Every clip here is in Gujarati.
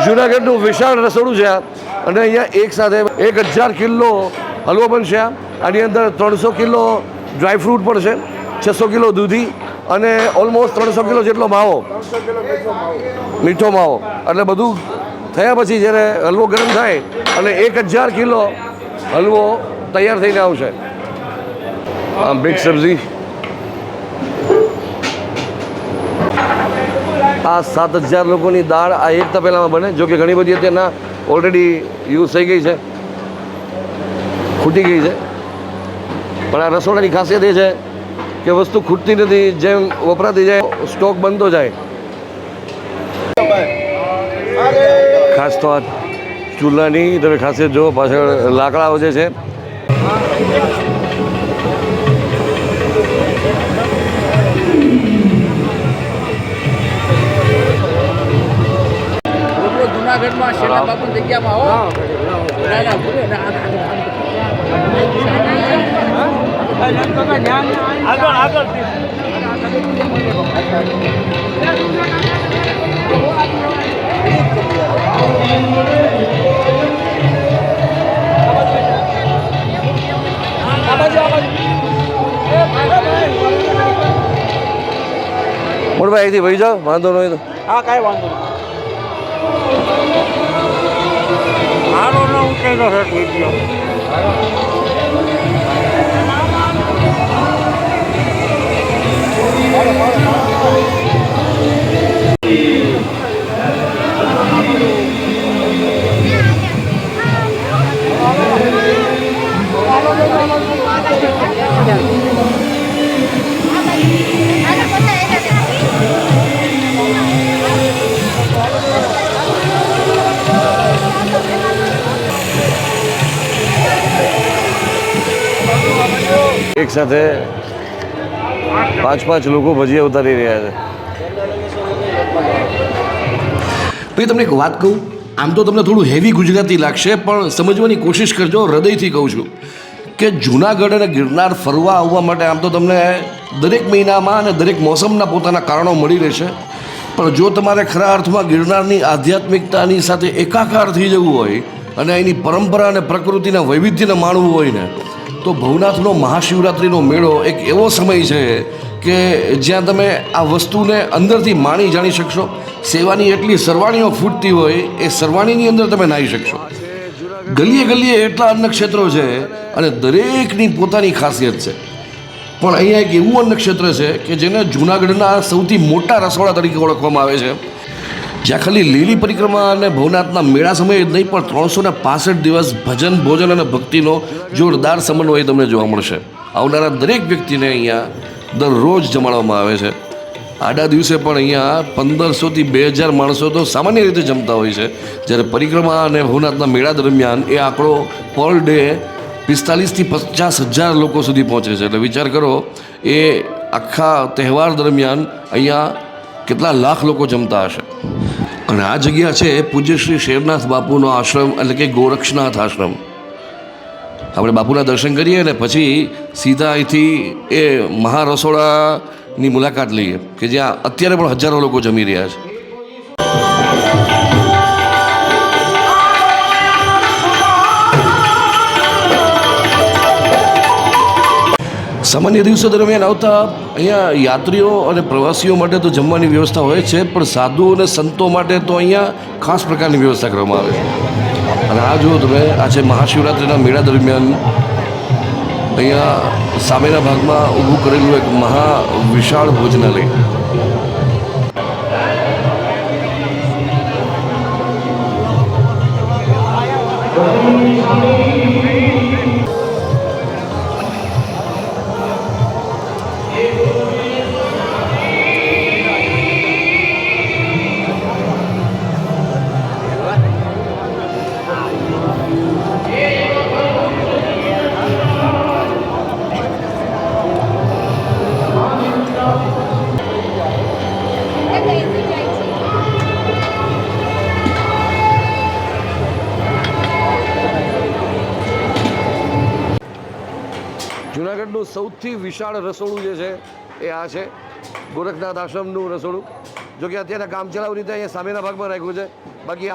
જુનાગઢનું વિશાળ રસોડું છે આ, અને અહીંયા એક સાથે 1000 કિલો હલવો બનશે આની અંદર 300 કિલો ડ્રાયફ્રૂટ પણ છે, 600 કિલો દૂધી અને ઓલમોસ્ટ 300 કિલો જેટલો માવો, મીઠો માવો. એટલે બધું થયા પછી જ્યારે હલવો ગરમ થાય અને 1000 કિલો હલવો તૈયાર થઈને આવશે. આ મિક્સ સબ્જી, આ 7000 લોકોની દાળ આ એક તપેલામાં બને. જો કે ઘણી બધી અત્યારના ઓલરેડી યુઝ થઈ ગઈ છે, ખૂટી ગઈ છે, પણ આ રસોડાની ખાસિયત એ છે કે વસ્તુ ખૂટતી નથી, જેમ વપરાતી જાય સ્ટોક બનતો જાય. ખાસ તો આ ચૂલાની તમે ખાસિયત જો પાછળ લાકડાઓ જે છે જુનાગઢમાં શેલા બાપુ જગ્યામાં મોટભાઈ અહીંથી ભાઈ જાઓ, વાંધો નહીં તો. હા, કાંઈ વાંધો નહીં. મારો ન ઉકેલો છે વિડીયો. એક સાથે 5 લોકો ભજીયા ઉતારી રહ્યા છે. ભાઈ તમને એક વાત કહું, આમ તો તમને થોડું હેવી ગુજરાતી લાગશે, પણ સમજવાની કોશિશ કરજો. હૃદયથી કહું છું કે જૂનાગઢ અને ગિરનાર ફરવા આવવા માટે આમ તો તમને દરેક મહિનામાં અને દરેક મોસમના પોતાના કારણો મળી રહેશે, પણ જો તમારે ખરા અર્થમાં ગિરનારની આધ્યાત્મિકતાની સાથે એકાકાર થઈ જવું હોય અને એની પરંપરા અને પ્રકૃતિના વૈવિધ્યને માણવું હોય ને, તો ભવનાથનો મહાશિવરાત્રિનો મેળો એક એવો સમય છે કે જ્યાં તમે આ વસ્તુને અંદરથી માણી જાણી શકશો. સેવાની એટલી સરવાણીઓ ફૂટતી હોય એ સરવાણીની અંદર તમે નાહી શકશો. ગલીએ ગલીએ એટલા અન્ન ક્ષેત્રો છે અને દરેકની પોતાની ખાસિયત છે. પણ અહીંયા એક એવું અન્ન ક્ષેત્ર છે કે જેને જૂનાગઢના સૌથી મોટા રસોડા તરીકે ઓળખવામાં આવે છે, જ્યાં ખાલી લીલી પરિક્રમા અને ભવનાથના મેળા સમયે જ નહીં, પણ 365 દિવસ ભજન, ભોજન અને ભક્તિનો જોરદાર સમન્વય તમને જોવા મળશે. આવનારા દરેક વ્યક્તિને અહીંયા દરરોજ જમાડવામાં આવે છે. આડા દિવસે પણ અહીંયા 1500થી 2000 માણસો તો સામાન્ય રીતે જમતા હોય છે, જ્યારે પરિક્રમા અને ભવનાથના મેળા દરમિયાન એ આંકડો પર ડે 45થી 50,000 લોકો સુધી પહોંચે છે. એટલે વિચાર કરો એ આખા તહેવાર દરમિયાન અહીંયા કેટલા લાખ લોકો જમતા હશે. અને આ જગ્યા છે પૂજ્ય શ્રી શેરનાથ બાપુનો આશ્રમ, એટલે કે ગોરક્ષનાથ આશ્રમ. આપણે બાપુના દર્શન કરીએ ને પછી સીધા અહીંથી એ મહારસોડાની મુલાકાત લઈએ કે જ્યાં અત્યારે પણ હજારો લોકો જમી રહ્યા છે. સામાન્ય દિવસો દરમિયાન આવતા અહીંયા યાત્રીઓ અને પ્રવાસીઓ માટે તો જમવાની વ્યવસ્થા હોય છે, પણ સાધુ અને સંતો માટે તો અહીંયા ખાસ પ્રકારની વ્યવસ્થા કરવામાં આવે છે. અને આ જુઓ તમે, આ છે મહાશિવરાત્રિના મેળા દરમિયાન અહીંયા સામેના ભાગમાં ઊભું કરેલું એક મહા વિશાળ ભોજનાલય. જૂનાગઢનું સૌથી વિશાળ રસોડું જે છે એ આ છે, ગોરખનાથ આશ્રમનું રસોડું. જો કે અત્યારે કામ ચલાવ રીતે અહીંયા સામેના ભાગમાં રાખ્યું છે. બાકી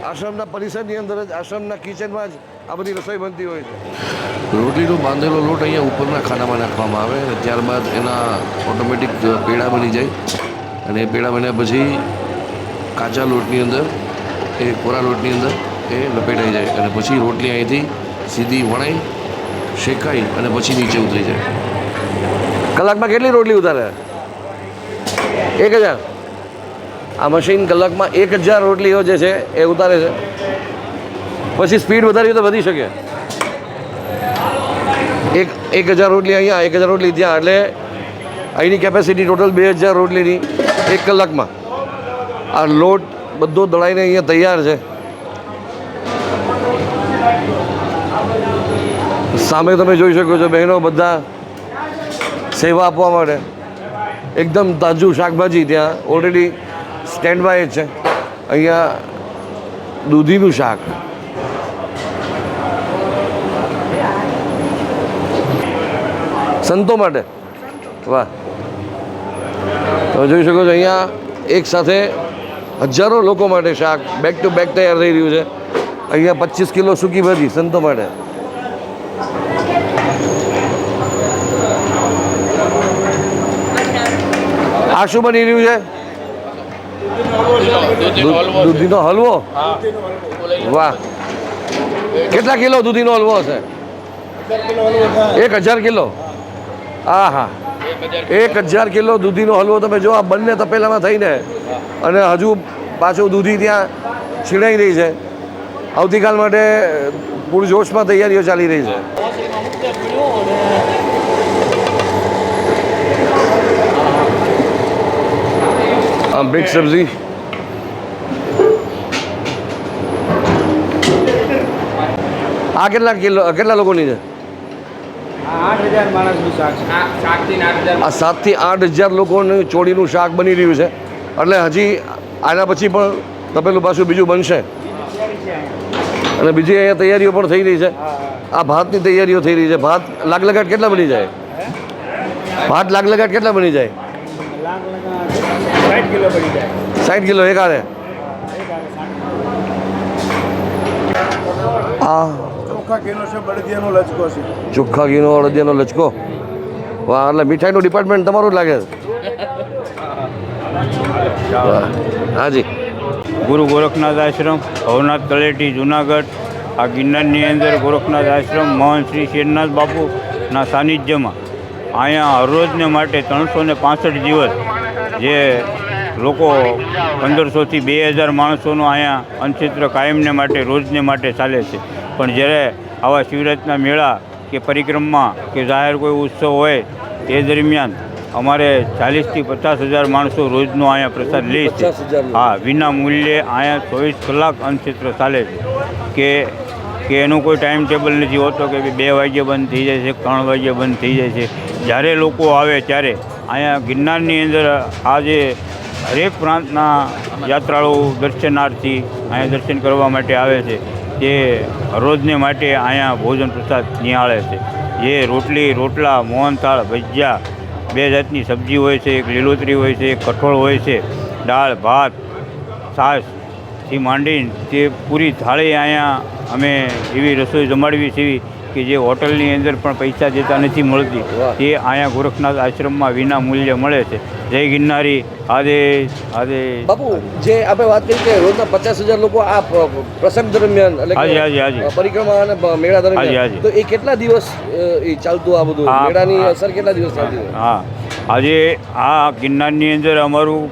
આશ્રમના પરિસરની અંદર જ આશ્રમના કિચનમાં જ આ બધી રસોઈ બનતી હોય છે. રોટલીનો બાંધેલો લોટ અહીંયા ઉપરના ખાનામાં નાખવામાં આવે અને ત્યારબાદ એના ઓટોમેટિક પેડા બની જાય અને એ પેડા બન્યા પછી કાચા લોટની અંદર એ કોરા લોટની અંદર એ લપેટાઈ જાય અને પછી રોટલી અહીંથી સીધી વણાઈ શેકાઈ અને પછી નીચે ઉતરી જાય. કલાકમાં કેટલી રોટલી ઉતારે? 1000. આ મશીન કલાકમાં 1000 રોટલીઓ જે છે એ ઉતારે છે. પછી સ્પીડ વધારી તો વધી શકે. 1000 રોટલી અહીંયા, 1000 રોટલી ત્યાં, એટલે અહીંની કેપેસિટી ટોટલ 2000 રોટલીની 1 કલાકમાં. આ લોટ બધો દળાઈને અહીંયા તૈયાર છે. સામે તમે જોઈ શકો છો બહેનો બધા સેવા આપવા માટે એકદમ તાજું શાકભાજી ત્યાં ઓલરેડી સ્ટેન્ડ બાય જ છે. અહીંયા દૂધીનું શાક, સંતો માટે. વાહ, તમે જોઈ શકો છો અહીંયા એક સાથે હજારો લોકો માટે શાક બેક ટુ બેક તૈયાર થઈ રહ્યું છે. અહીંયા 25 કિલો સૂકી ભાજી સંતો માટે. આ શું બની રહ્યું છે? દૂધીનો હલવો. વાહ, કેટલા કિલો દૂધીનો હલવો હશે? 1000 કિલો. હા હા, 1000 કિલો દૂધીનો હલવો. તમે જો આ બંને તપેલામાં થઈને અને હજુ પાછું દૂધી ત્યાં છીણાઈ રહી છે. આવતીકાલ માટે પૂરજોશમાં તૈયારીઓ ચાલી રહી છે. મિક્સ સબ્જી. આ કેટલા લોકોની છે? 8,000 માણસનું શાક. 7 થી 8,000 લોકોનું ચોળીનું શાક બની રહ્યું છે. એટલે હજી આના પછી પણ તપેલું પાછું બીજું બનશે અને બીજી અહીંયા તૈયારીઓ પણ થઈ રહી છે. આ ભાતની તૈયારીઓ થઈ રહી છે. ભાત લાગ લગાટ કેટલા બની જાય? ભાત લાગ લગાટ કેટલા બની જાય? 60 કિલો પડી જાય. 60 કિલો એકાદે. આ ચોખ્ખા ઘીનો છે, બળદિયાનો લચકો છે. ચોખ્ખા ઘીનો અડદિયાનો લચકો. વાહ, એટલે મીઠાઈનું ડિપાર્ટમેન્ટ તમારું જ લાગે છે. હાજી. ગુરુ ગોરખનાથ આશ્રમ, ભવનાથ તળેટી, જુનાગઢ. આ ગિરનારની અંદર ગોરખનાથ આશ્રમ મહંત શ્રી શેરનાથ બાપુના સાનિધ્યમાં અહીંયા હરરોજને માટે 365 દિવસ જે લોકો 1500 થી 2000 માણસોનો અહીંયા અન્નક્ષેત્ર કાયમને માટે રોજને માટે ચાલે છે. પણ જ્યારે આવા શિવરાત્રિના મેળા કે પરિક્રમા કે જાહેર કોઈ ઉત્સવ હોય તે દરમિયાન અમારે 40 થી 50,000 માણસો રોજનો અહીંયા પ્રસાદ લે છે. હા, વિના મૂલ્યે અહીંયા 24 કલાક અન્નક્ષેત્ર ચાલે છે. કે એનું કોઈ ટાઈમ ટેબલ નથી હોતો કે 2 વાગ્યે બંધ થઈ જાય છે, 3 વાગ્યે બંધ થઈ જાય છે. જ્યારે લોકો આવે ત્યારે અહીંયા ગિરનારની અંદર આજે હરેક પ્રાંતના યાત્રાળુઓ દર્શનાર્થી અહીંયા દર્શન કરવા માટે આવે છે. તે રોજને માટે અહીંયા ભોજન પ્રસાદ નિહાળે છે. જે રોટલી, રોટલા, મોહનથાળ, ભજીયા, 2 જાતની સબ્જી હોય છે, એક લીલોતરી હોય છે, એક કઠોળ હોય છે, દાળ, ભાત, છાશથી માંડીને તે પૂરી થાળી અહીંયા અમે એવી રસોઈ જમાડવી છીએ કે જે હોટલની અંદર પણ પૈસા દેતા નથી મળતી. તે અહીંયા ગોરખનાથ આશ્રમમાં વિના મૂલ્યે મળે છે. જય ગિરનારી. આદેશ આદેશ. બાપુ, જે આપણે વાત કરી કે રોજના 50,000 લોકો આ પ્રસંગ દરમિયાન એટલે પરિક્રમા અને મેળા દરમિયાન, તો એ કેટલા દિવસ એ ચાલતું આ બધું મેળાની અસર કેટલા દિવસ ચાલતી? હા, આજે આ ગિરનારની અંદર અમારું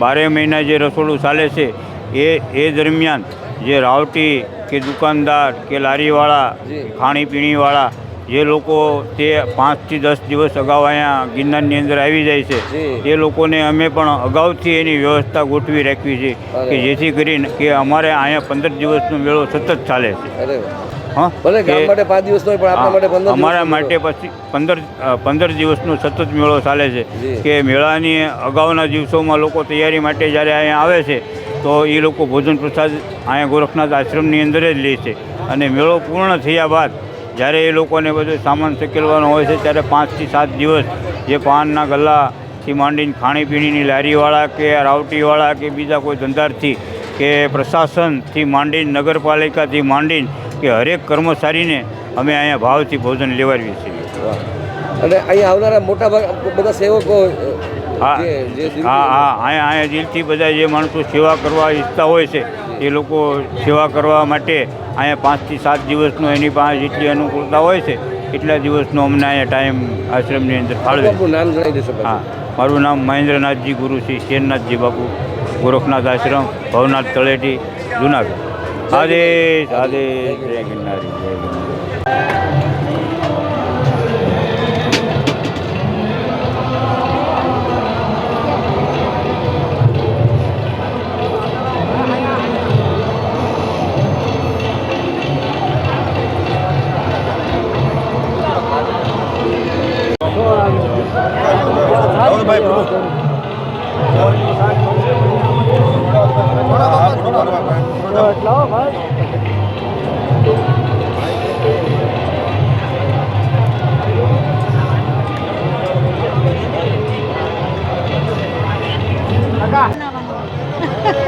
12 મહિના જે રસોડું ચાલે છે એ દરમિયાન જે રાવટી કે દુકાનદાર કે લારીવાળા, ખાણીપીણીવાળા જે લોકો તે 5 થી 10 દિવસ અગાઉ અહીંયા ગિરનારની અંદર આવી જાય છે, એ લોકોને અમે પણ અગાઉથી એની વ્યવસ્થા ગોઠવી રાખવી છે કે જેથી કરીને કે અમારે અહીંયા 15 દિવસનો મેળો સતત ચાલે છે. હા, અમારા માટે પછી 15 દિવસનો સતત મેળો ચાલે છે. કે મેળાની અગાઉના દિવસોમાં લોકો તૈયારી માટે જ્યારે અહીંયા આવે છે તો એ લોકો ભોજન પ્રસાદ અહીંયા ગોરખનાથ આશ્રમની અંદર જ લે છે અને મેળો પૂર્ણ થયા બાદ જ્યારે એ લોકોને બધો સામાન શેકેલવાનો હોય છે ત્યારે 5 થી 7 દિવસ જે પાનના ગલ્લાથી માંડીને ખાણીપીણીની લારીવાળા કે રાવટીવાળા કે બીજા કોઈ ધંધાર્થી કે પ્રશાસનથી માંડીને નગરપાલિકાથી માંડીને કે હરેક કર્મચારીને અમે અહીંયા ભાવથી ભોજન લેવાડીએ છીએ. અને અહીંયા આવનારા મોટા ભાગ બધા સેવકો હા જે અહીંયા દિલથી બધા જે માણસો સેવા કરવા ઈચ્છતા હોય છે એ લોકો સેવા કરવા માટે અહીંયા 5 થી 7 દિવસનો એની પાસે જેટલી અનુકૂળતા હોય છે એટલા દિવસનો અમને અહીંયા ટાઈમ આશ્રમની અંદર ફાળવે. આપનું નામ જણાવી દેશો. હા, મારું નામ મહેન્દ્રનાથજી ગુરુ શ્રી શેરનાથજી બાપુ, ગોરખનાથ આશ્રમ, ભવનાથ તળેટી, જુનાગઢ. આદેશ આદેશ. જય ગિરનારી, જય ગિરનારી.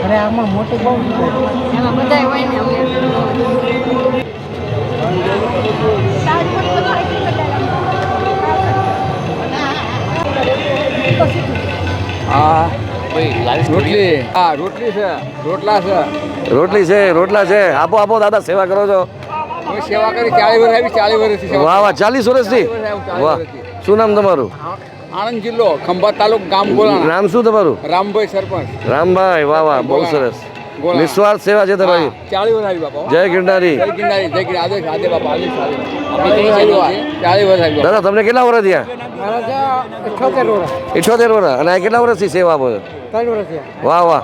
અરે આમાં મોટું બહુ એમાં બધા હોય ને રોટલા છે. આપો દાદા, સેવા કરો છો. સેવા કરી 40 વર્ષથી વાહ વાહ, 40 વર્ષથી. વાહ, શું નામ તમારું? આણંદ જિલ્લો, ખંભાત તાલુકો, ગામ ગોલાણા. નામ શું તમારું? રામભાઈ સરપંચ. રામભાઈ, વાહ વાહ, બહુ સરસ. ગોલાણા. નિસ્વાર્થ સેવા છે તમારી. 40 વર્ષ આવી બાપા. જય ગિરનારી. જય ગિરનારી, જય ગિરનારી. આદેશ આદે બાપા, આદેશ આદે. 40 વર્ષ આવી. દાદા તમને કેટલા વર્ષ થયા? 78 વર્ષ. અને આ કેટલા વર્ષથી સેવા આપો છો? 3 વર્ષ વાહ વાહ,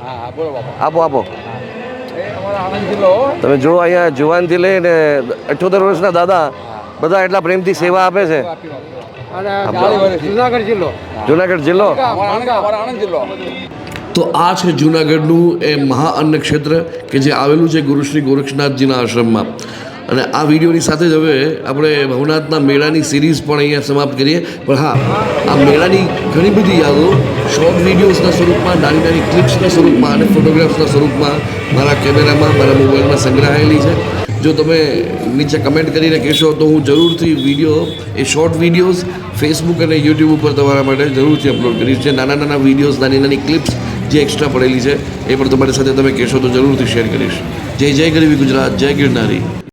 હા, બોલો બાપા. આપો. એ અમારા આણંદ જિલ્લો. તમે જો અહીંયા જુવાનથી લઈને 78 વર્ષના દાદા બધા એટલા પ્રેમથી સેવા આપે છે. અને જુનાગઢ જિલ્લો. જુનાગઢ જિલ્લો. અમારા આણંદ જિલ્લો. તો આ છે જૂનાગઢનું એ મહાઅન્ન ક્ષેત્ર કે જે આવેલું છે ગુરુશ્રી ગોરખનાથજીના આશ્રમમાં. અને આ વિડીયોની સાથે જ હવે આપણે ભવનાથના મેળાની સિરીઝ પણ અહીંયા સમાપ્ત કરીએ. પણ હા, આ મેળાની ઘણી બધી યાદો શોર્ટ વિડીયોઝના સ્વરૂપમાં, નાની ક્લિપ્સના સ્વરૂપમાં અને ફોટોગ્રાફ્સના સ્વરૂપમાં મારા કેમેરામાં, મારા મોબાઈલમાં સંગ્રહાયેલી છે. જો તમે નીચે કમેન્ટ કરીને કહેશો તો હું જરૂરથી વિડીયો, એ શોર્ટ વિડીયોઝ ફેસબુક અને યુટ્યુબ ઉપર તમારા માટે જરૂરથી અપલોડ કરીશ. જે નાના વિડીયોઝ, નાની ક્લિપ્સ જે એક્સ્ટ્રા પડેલી છે એ પણ તમારી સાથે તમે કહેશો તો જરૂરથી શેર કરીશ. જય ગરવી ગુજરાત, જય ગિરનારી.